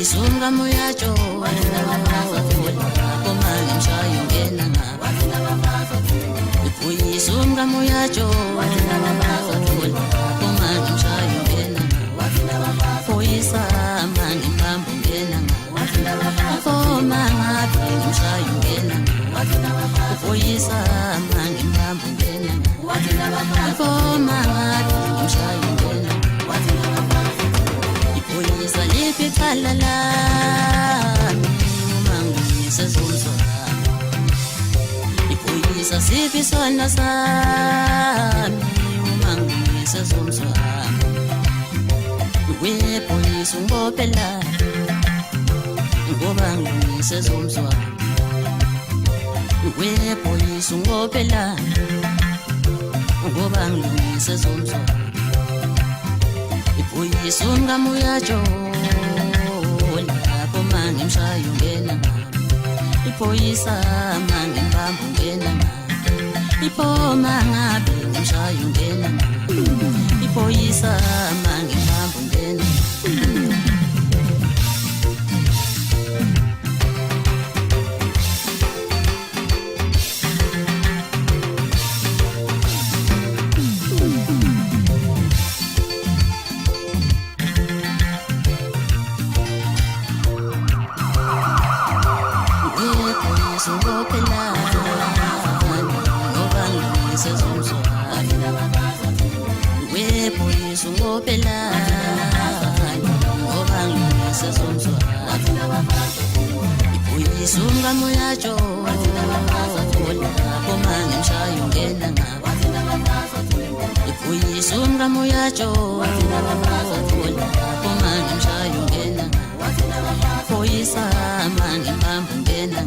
Isunga muyacho komani mshayo ngena isunga muyacho komani mshayo ngena poisa mani pambo ngena komanga phi mshayo ngena poisa mani pambo ngena komanga phi mshayo ngena Poisa lipi kalala umangu sezumzwa Poisa sipi sona sami umangu sezumzwa We poisa ngopela ngobangu sezumzwa We poisa ngopela ngobangu sezumzwa Isunga muyacho lapho mangi mshayo ngena ipoisa mangi mbambo ngena ipoma ngabe mshayo ngena ipoisa mangi mbambo ngena Isunga muyacho komani mshayo ngena isunga muyacho komani mshayo ngena poisa mani mbambo ngena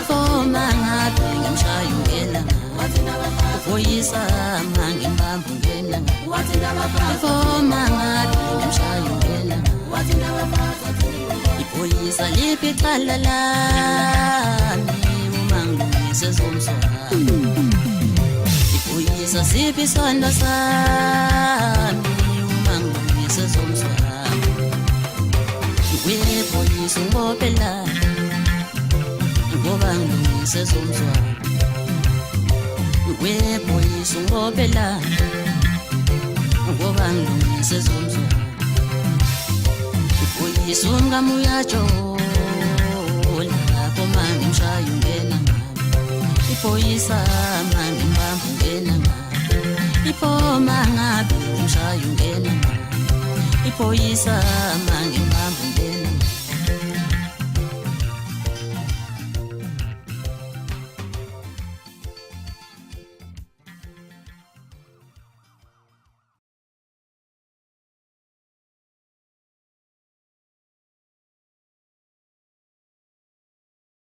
komanga phi mshayo ngena poisa mani mbambo ngena komanga phi mshayo ngena Poisa lipi kalala umangu sezumzwa Poisa sipi sona sami umangu sezumzwa We poisa ngopela ngobangu sezumzwa We poisa ngopela ngobangu sezumzwa Isunga muyacho lapho mangi mshayo ngena ipoisa mangi mbambo ngena ipoma ngabe mshayo ngena ipoisa